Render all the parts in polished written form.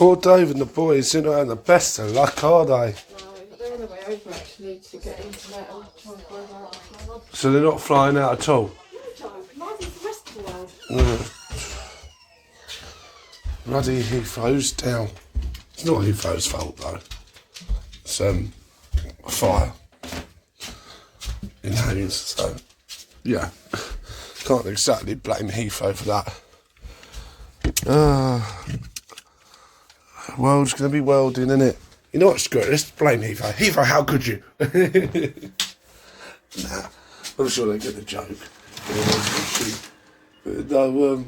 Poor Dave and the boys, they're not having the best of luck, are they? No, they're on the way over actually to get internet and try and find out what's going on. So they're not flying out at all? No, Joe, neither is the rest of the world. Bloody Heathrow's down. It's not Heathrow's fault though. It's a fire in Hayes, so yeah. Can't exactly blame Heathrow for that. World's gonna be welding, innit? You know what's good? Let's blame Heathrow. Heathrow, how could you? Nah, I'm sure they get the joke. No,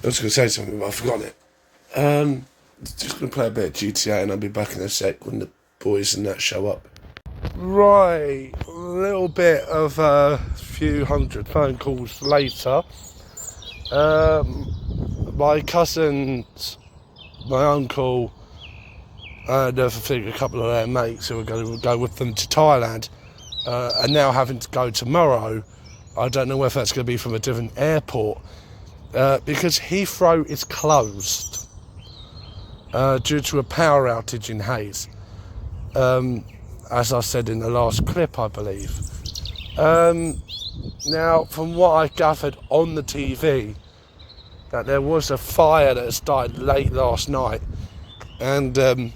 I was going to say something, but I've forgotten it. Just going to play a bit of GTA and I'll be back in a sec when the boys and that show up. Right, a little bit of a few hundred phone calls later. My cousins, my uncle, and I think a couple of their mates who were going to go with them to Thailand are now having to go tomorrow. I don't know whether that's going to be from a different airport. Because Heathrow is closed due to a power outage in Hayes, as I said in the last clip, I believe. Now, from what I gathered on the TV, that there was a fire that started late last night, and it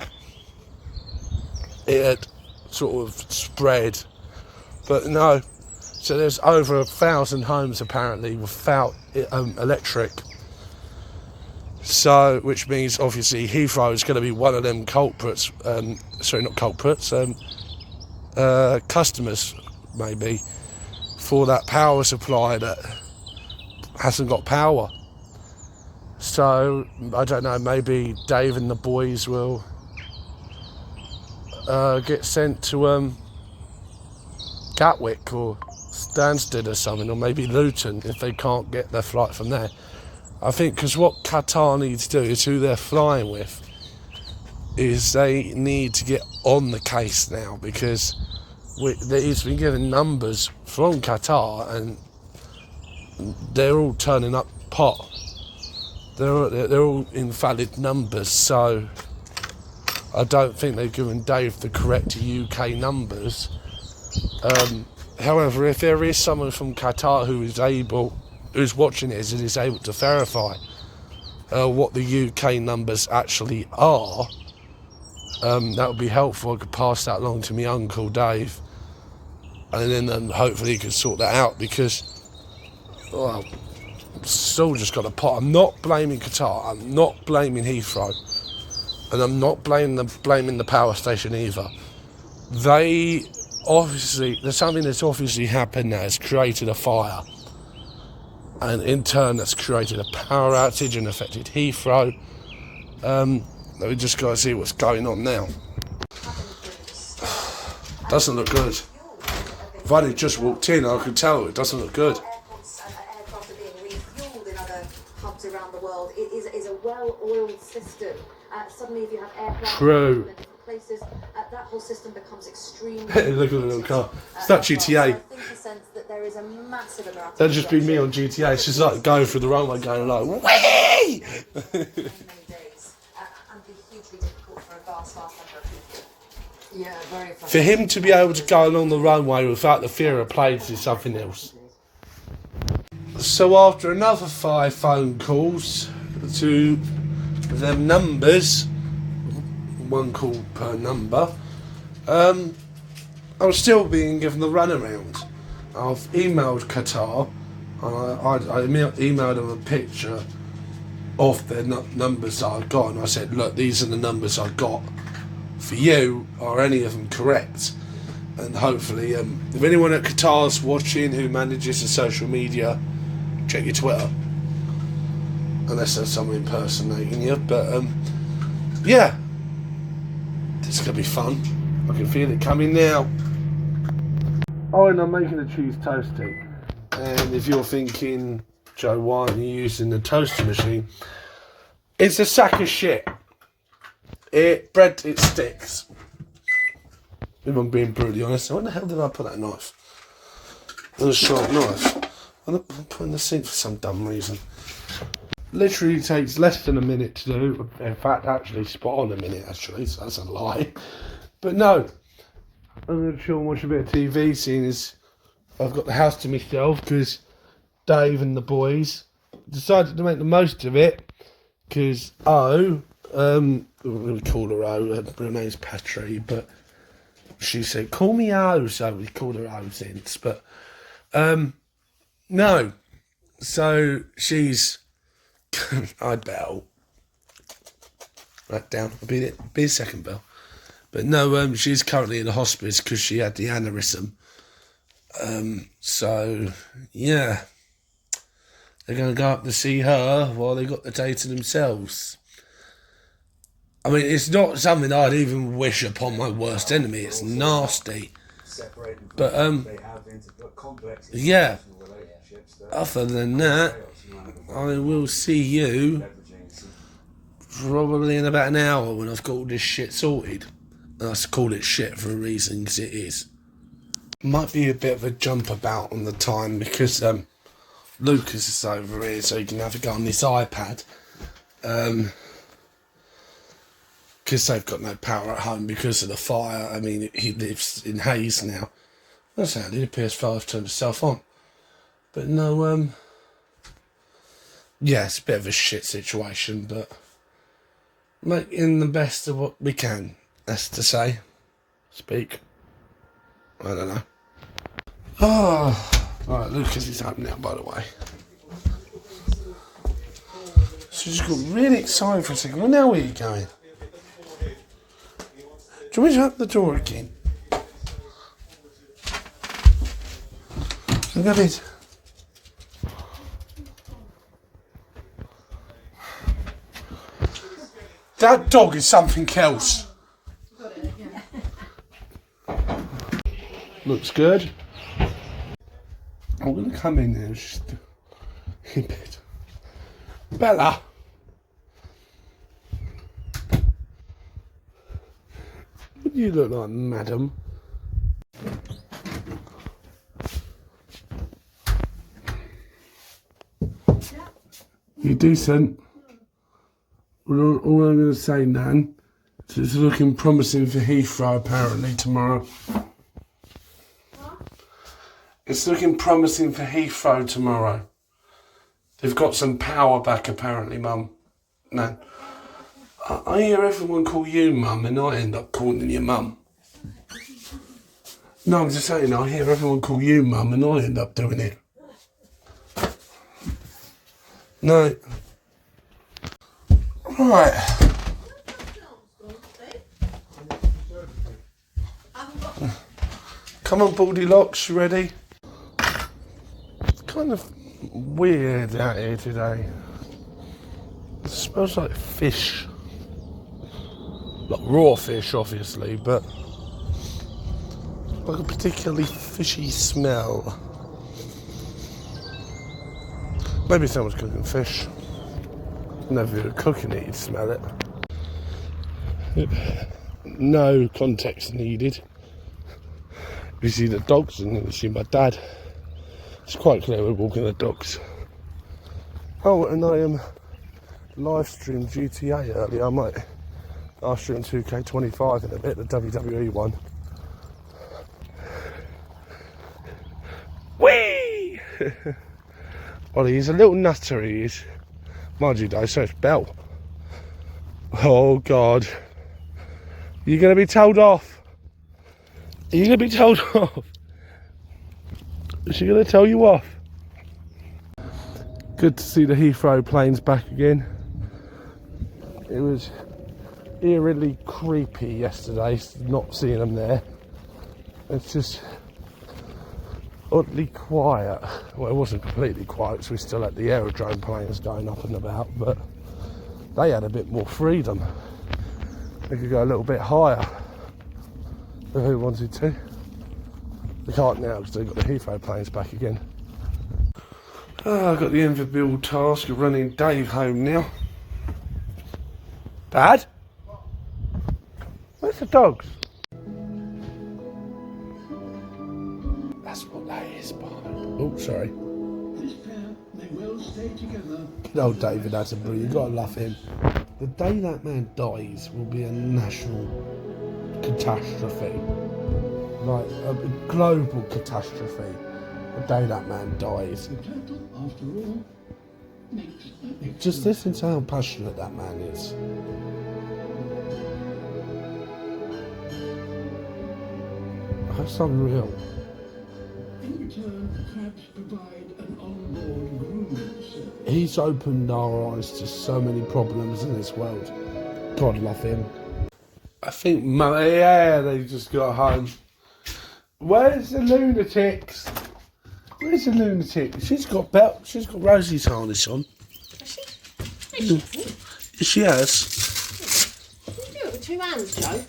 had sort of spread, but no. So there's over 1,000 homes apparently without electric. So, which means obviously Heathrow is going to be one of them culprits. Customers maybe for that power supply that hasn't got power. So I don't know. Maybe Dave and the boys will get sent to Gatwick or Stansted or something, or maybe Luton if they can't get their flight from there. I think because what Qatar needs to do is who they're flying with is they need to get on the case now, because he's been given numbers from Qatar and they're all turning up pot. They're all invalid numbers, so I don't think they've given Dave the correct UK numbers. However, if there is someone from Qatar who's watching it and is able to verify what the UK numbers actually are, that would be helpful. I could pass that along to my uncle Dave, and then hopefully he can sort that out, because still just got a pot. I'm not blaming Qatar, I'm not blaming Heathrow, and I'm not blaming the power station either. There's something that's obviously happened that has created a fire, and in turn that's created a power outage and affected Heathrow. We just got to see what's going on now. Doesn't look good. If I'd just walked in, I could tell it doesn't look good. Aircraft are being refueled in other hubs around the world. It is a well-oiled system. Suddenly, if you have aircraft in different places, that whole system becomes extremely. Look at the little car. It's that GTA. So I think the sense that there is a massive amount. That'd just be me on GTA. It's just like going through the runway, going like, whee! Many days, and be hugely difficult for a vast number of people. Yeah, very. For him to be able to go along the runway without the fear of planes is something else. So after another 5 phone calls to them numbers, 1 call per number, I was still being given the runaround. I've emailed Qatar, I emailed them a picture of their numbers that I got, and I said, look, these are the numbers I got for you. Are any of them correct? And hopefully, if anyone at Qatar's watching who manages the social media, check your Twitter, unless there's someone impersonating you. But yeah, it's gonna be fun. I can feel it coming now. Oh, and I'm making a cheese toastie. And if you're thinking, Joe, why aren't you using the toaster machine? It's a sack of shit. Bread sticks. If I'm being brutally honest. Where the hell did I put that knife? It was a sharp knife. I'm putting the sink for some dumb reason. Literally takes less than a minute to do. In fact, actually, spot on a minute, actually, so that's a lie. But no, I'm going to chill and watch a bit of TV, seeing as I've got the house to myself, because Dave and the boys decided to make the most of it, because we call her O, her name's Patry, but she said, call me O, so we called her O since, but, no, so she's, I bell, right down, I'll be a second bell, but no, she's currently in the hospice because she had the aneurysm, so, yeah, they're going to go up to see her while they got the day to themselves. I mean, it's not something I'd even wish upon my worst enemy. It's nasty. But, yeah. Other than that, I will see you probably in about an hour when I've got all this shit sorted. And I call it shit for a reason, because it is. Might be a bit of a jump about on the time, because Lucas is over here, so he can have a go on this iPad. Because they've got no power at home because of the fire. I mean, he lives in Hayes now. That's handy, the PS5 turned itself on. But no, yeah, it's a bit of a shit situation, but making the best of what we can, that's to say. Speak. I don't know. Oh, right, Lucas is home now, by the way. So just got really excited for a second. Well, now where are you going? Do you want me to open the door again? Look at it. That dog is something else. Looks good. I'm going to come in there just a bit. Bella. What do you look like, madam? You're decent. All I'm going to say, Nan, is it's looking promising for Heathrow apparently tomorrow. It's looking promising for Heathrow tomorrow. They've got some power back apparently, Mum. Nan. I hear everyone call you Mum and I end up calling you Mum. No, I'm just saying, I hear everyone call you Mum and I end up doing it. No. Right. Come on, Baldy Locks, you ready? It's kind of weird out here today. It smells like fish. Like raw fish, obviously, but like a particularly fishy smell. Maybe someone's cooking fish. And if you're cooking it, you'd smell it. No context needed. You see the dogs and then you see my dad. It's quite clear we're walking the dogs. Oh, and I live streamed GTA earlier. I might live stream 2K25 in a bit, the WWE one. Whee! Well, he's a little nutter, he is. Mind you though, so it's Belle. Oh God. You're going to be told off. Are you going to be told off? Is she going to tell you off? Good to see the Heathrow planes back again. It was eerily creepy yesterday not seeing them there. It's just oddly quiet. Well, it wasn't completely quiet because we still had the aerodrome planes going up and about, but they had a bit more freedom. They could go a little bit higher if they wanted to. They can't now because they've got the Heathrow planes back again. I've got the enviable task of running Dave home now. Dad? Where's the dogs? That's what that is, Bob. Oh, sorry. Good old David Attenborough, you gotta love him. The day that man dies will be a national catastrophe. Like a global catastrophe. The day that man dies. Just listen to how passionate that man is. That's unreal. In return, crabs provide an onboard grooming service. He's opened our eyes to so many problems in this world. God love him. I think, yeah, they just got home. Where's the lunatics? Where's the lunatic? She's got Rosie's harness on. She has. You do it with 2 hands, Joe.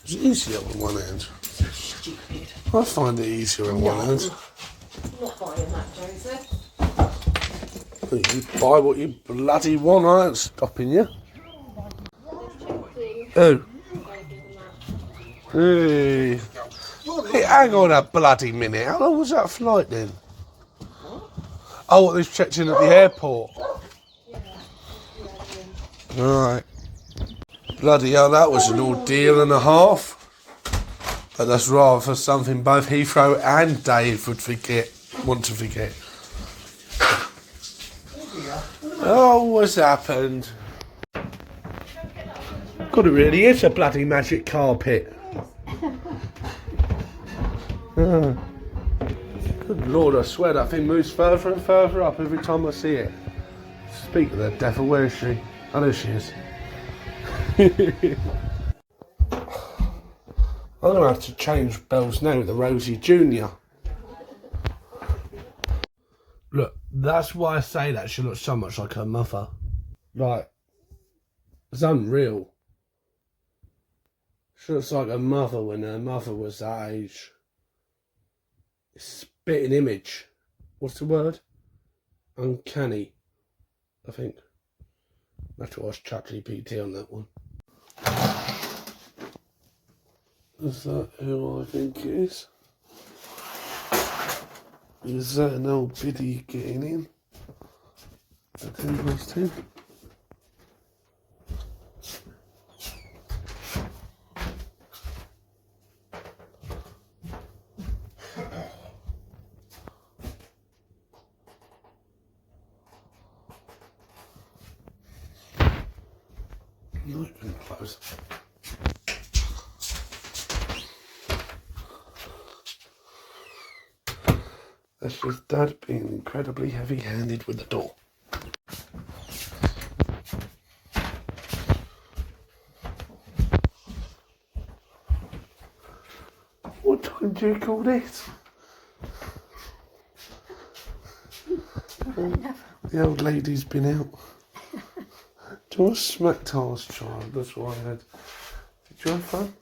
It's easier with one hand. Stupid. I find it easier with one hand. I'm not buying that, Joseph. You buy what you bloody want, I ain't stopping you. Oh. Hey. Hey, hang on a bloody minute. How long was that flight then? Oh, what, they've checked in at the airport. Alright. Bloody hell, that was an ordeal and a half. But that's rather for something both Heathrow and Dave would want to forget. Oh, what's happened? God, it really is a bloody magic carpet. Good Lord, I swear that thing moves further and further up every time I see it. Speak of the devil, where is she? Oh, there she is. I'm going to have to change Belle's name to Rosie Junior. Look, that's why I say that she looks so much like her mother. Like, it's unreal. She looks like her mother when her mother was that age. Spitting image. What's the word? Uncanny, I think. I have to ask ChatGPT on that one. Is that who I think it is? Is that an old biddy getting in? At 10:10? Not even close. That's just Dad being incredibly heavy-handed with the door. What time do you call this? The old lady's been out. Do you want to smack Tars, child? That's what I had. Did you have fun?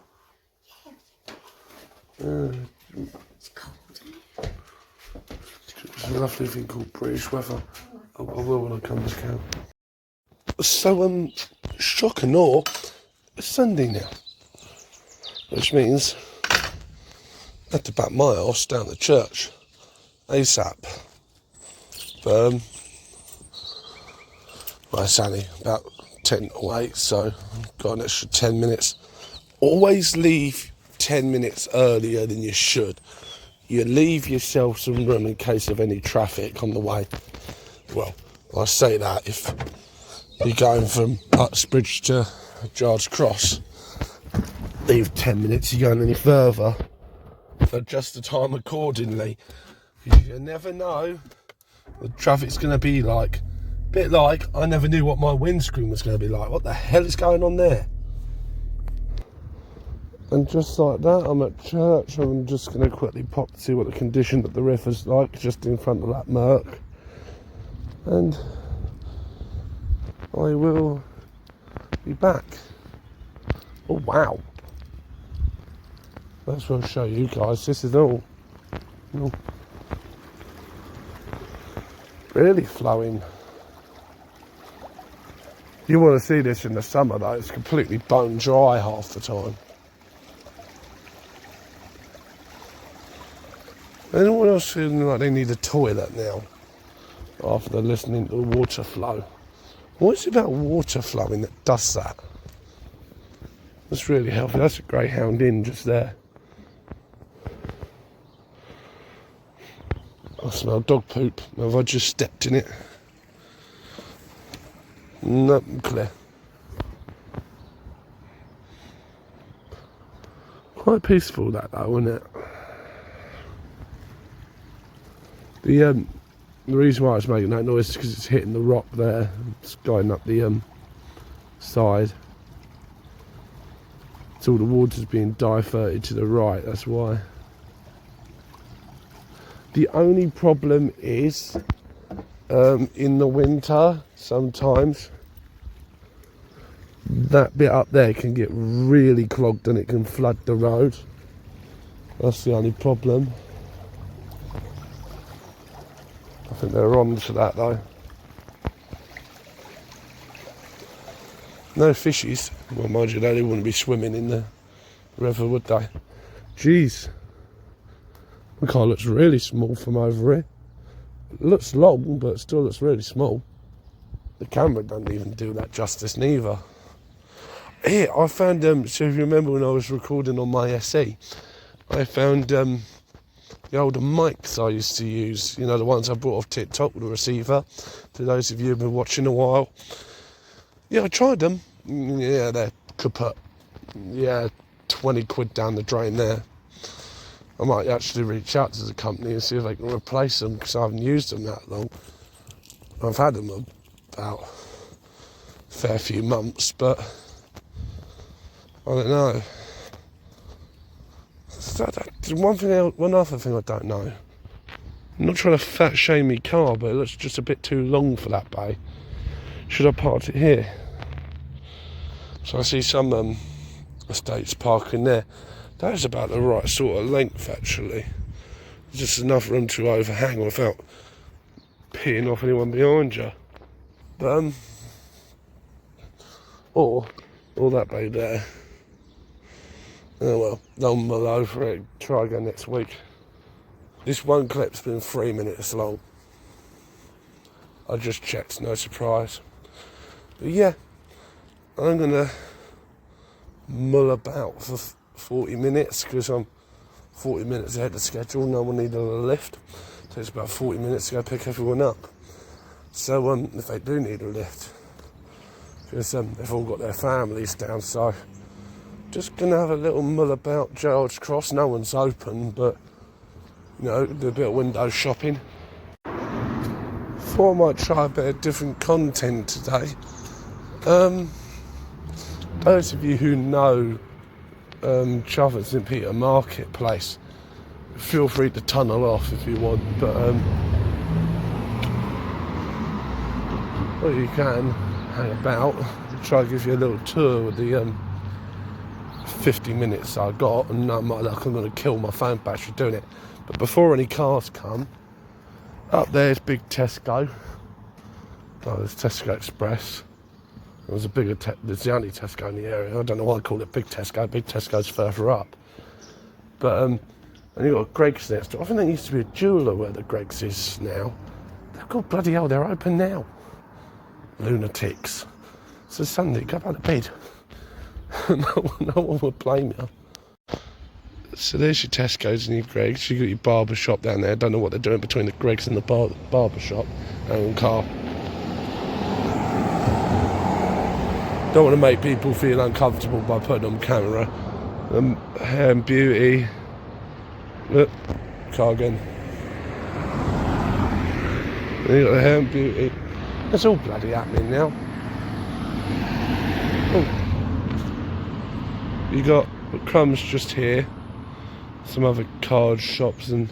It's cold. There's a lovely thing called British weather. I will when I come back out. So, shock and awe, it's Sunday now. Which means I had to back my horse down to church ASAP. But, well, it's only about 10 to 8, so I've got an extra 10 minutes. Always leave 10 minutes earlier than you should. You leave yourself some room in case of any traffic on the way. Well, I say that if you're going from Uxbridge to Jards Cross, leave 10 minutes. You're going any further, adjust the time accordingly. You never know what traffic's going to be like. A bit like I never knew what my windscreen was going to be like. What the hell is going on there? And just like that, I'm at church. I'm just going to quickly pop to see what the condition of the river's like, just in front of that Merc. And I will be back. Oh, wow. That's what I'll show you guys. This is all really flowing. You want to see this in the summer, though. It's completely bone dry half the time. Anyone else feeling like they need a toilet now? after listening to the water flow. What is it about water flowing that does that? That's really healthy. That's a Greyhound Inn just there. I smell dog poop. Have I just stepped in it? No, I'm clear. Quite peaceful that though, isn't it? The reason why it's making that noise is because it's hitting the rock there. It's going up the side. So all the water's being diverted to the right, that's why. The only problem is, in the winter, sometimes, that bit up there can get really clogged and it can flood the road. That's the only problem. I think they're on to that though. No fishies. Well, mind you, they wouldn't be swimming in the river, would they? Jeez. The car looks really small from over here. It looks long, but it still looks really small. The camera doesn't even do that justice neither. Here, I found, so if you remember when I was recording on my SE, I found the older mics I used to use, you know, the ones I brought off TikTok with the receiver, to those of you who've been watching a while. Yeah, I tried them. Yeah, they're kaput. Yeah, 20 quid down the drain there. I might actually reach out to the company and see if they can replace them, because I haven't used them that long. I've had them about a fair few months, but I don't know. One other thing I don't know. I'm not trying to fat shame me car, but it looks just a bit too long for that bay. Should I park it here? So I see some estates parking there. That is about the right sort of length, actually. Just enough room to overhang without peeing off anyone behind you. But or that bay there. Oh well, don't mull over it. Try again next week. This one clip's been 3 minutes long. I just checked, no surprise. But yeah, I'm gonna mull about for 40 minutes because I'm 40 minutes ahead of schedule. No one needed a lift. It takes about 40 minutes to go pick everyone up. So if they do need a lift, because they've all got their families down, so just gonna have a little mull about Gerrards Cross. No one's open, but you know, do a bit of window shopping. Thought I might try a bit of different content today. Those of you who know Chovers St Peter Marketplace, feel free to tunnel off if you want, but well, you can hang about. Try to give you a little tour of the 50 minutes I got, and no matter, I'm going to kill my phone battery doing it. But before any cars come, up there's big Tesco. Oh, there's Tesco Express. There's a bigger, there's the only Tesco in the area. I don't know why I call it Big Tesco. Big Tesco's further up. But, and you've got Greggs next door. I think there used to be a jeweller where the Greggs is now. They've got bloody hell, they're open now. Lunatics. So Sunday, go back to bed. no one would blame you. So there's your Tesco's and your Greggs. You've got your barber shop down there. Don't know what they're doing between the Greggs and the barber shop. And car. Don't want to make people feel uncomfortable by putting on camera. Hair and beauty. Look, car again. And you got the hair and beauty. It's all bloody happening now. Oh. You got Crumbs just here. Some other card shops and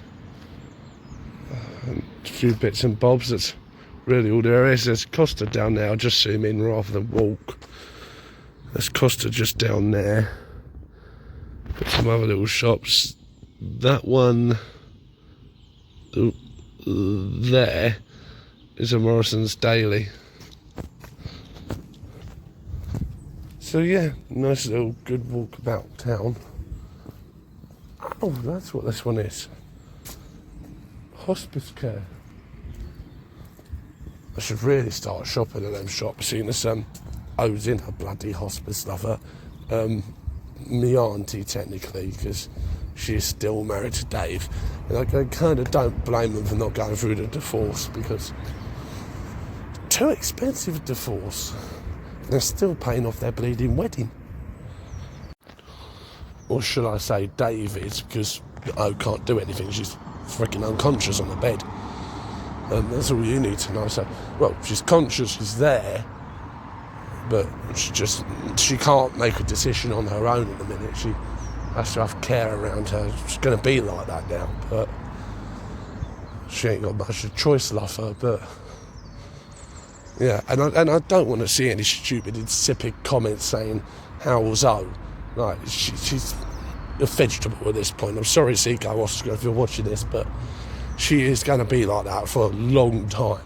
a few bits and bobs. That's really all there is. There's Costa down there. I'll just zoom in rather than walk. There's Costa just down there. Got some other little shops. That one there is a Morrison's Daily. So yeah, nice little good walk about town. Oh, that's what this one is. Hospice care. I should really start shopping at them shops, seeing as O's in a bloody hospice lover. Me auntie, technically, because she's still married to Dave. And I kind of don't blame them for not going through the divorce, because too expensive divorce. They're still paying off their bleeding wedding. Or should I say David, because O can't do anything. She's freaking unconscious on the bed. That's all you need to know. So, well, she's conscious, she's there, but she can't make a decision on her own in a minute. She has to have care around her. She's going to be like that now, but she ain't got much of a choice, love her. But yeah, and I don't want to see any stupid, insipid comments saying, how's O? Like, she's a vegetable at this point. I'm sorry, Seiko Oscar, if you're watching this, but she is going to be like that for a long time.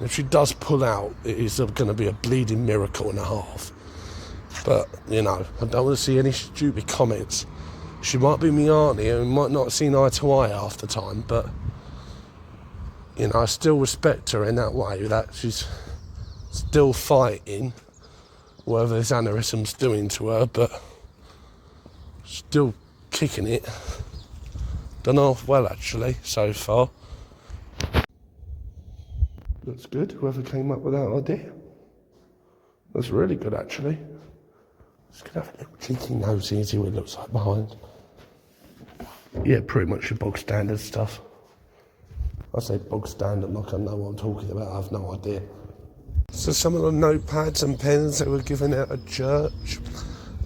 If she does pull out, it is going to be a bleeding miracle and a half. But, you know, I don't want to see any stupid comments. She might be my auntie and might not have seen eye to eye half the time, but, you know, I still respect her in that way, that she's still fighting whatever this aneurysm's doing to her, but still kicking it. Done half well, actually, so far. That's good, whoever came up with that idea. That's really good, actually. Just gonna have a little cheeky nosy and see what it looks like behind. Yeah, pretty much your bog standard stuff. I say bog standard like I know what I'm talking about, I have no idea. So some of the notepads and pens that were given out at church,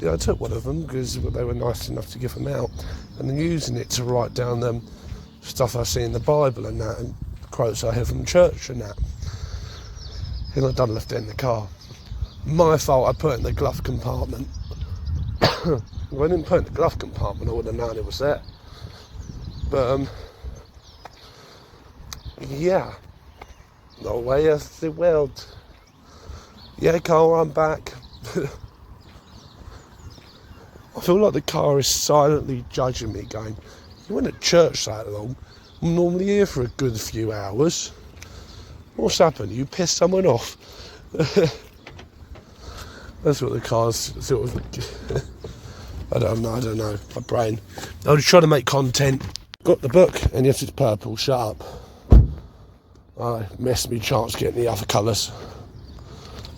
yeah, I took one of them because they were nice enough to give them out, and then using it to write down them stuff I see in the Bible and that, and quotes I hear from church and that. And I done left it in the car. My fault, I put it in the glove compartment. If I didn't put it in the glove compartment, I would have known it was there. But yeah, no way of the world. Yeah, Carl, I'm back. I feel like the car is silently judging me, going, you went to church that long, I'm normally here for a good few hours. What's happened? You pissed someone off? That's what the car's sort of... I don't know, my brain. I was trying to make content. Got the book, and yes, it's purple, shut up. I missed me chance getting the other colours.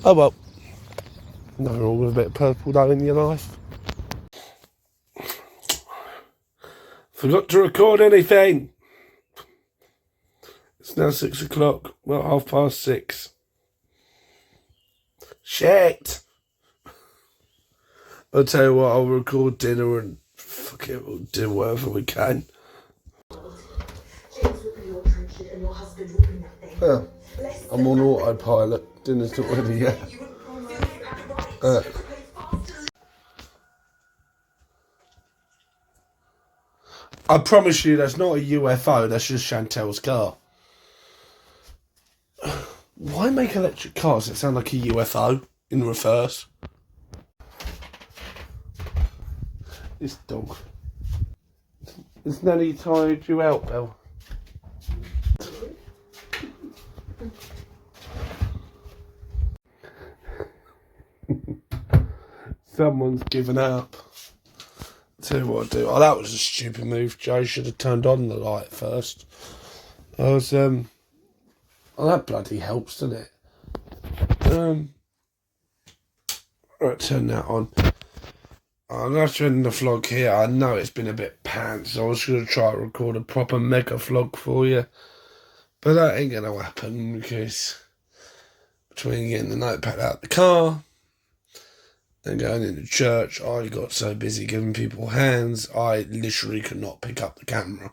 Oh well. Nothing wrong with a bit of purple though in your life. Forgot to record anything. It's now 6 o'clock. Well, 6:30. Shit. I'll tell you what, I'll record dinner and fuck it, we'll do whatever we can. Yeah, I'm on autopilot. Dinner's not ready yet. I promise you that's not a UFO, that's just Chantel's car. Why make electric cars that sound like a UFO in reverse? This dog. Has Nanny tired you out, Belle? Someone's given up. Tell you what I'll do. Oh, that was a stupid move, Joe. Should have turned on the light first. I was, oh, that bloody helps, doesn't it? Right, turn that on. I'm going to end the vlog here. I know it's been a bit pants, so I was going to try to record a proper mega vlog for you. But that ain't going to happen because between getting the notepad out of the car and going into church, I got so busy giving people hands, I literally could not pick up the camera.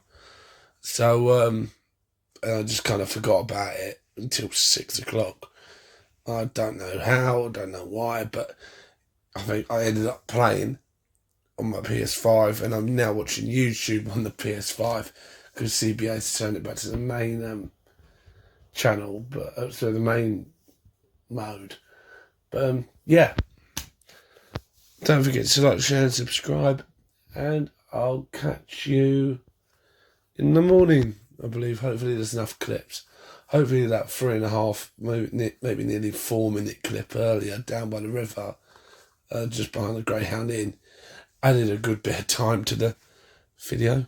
So, I just kind of forgot about it until 6 o'clock. I don't know how, I don't know why, but I think I ended up playing on my PS5, and I'm now watching YouTube on the PS5 because CBS turned it back to the main channel, but so the main mode. But yeah, don't forget to like, share, and subscribe, and I'll catch you in the morning. I believe hopefully there's enough clips. hopefully that 3.5, maybe nearly 4-minute clip earlier down by the river, just behind the Greyhound Inn, added a good bit of time to the video.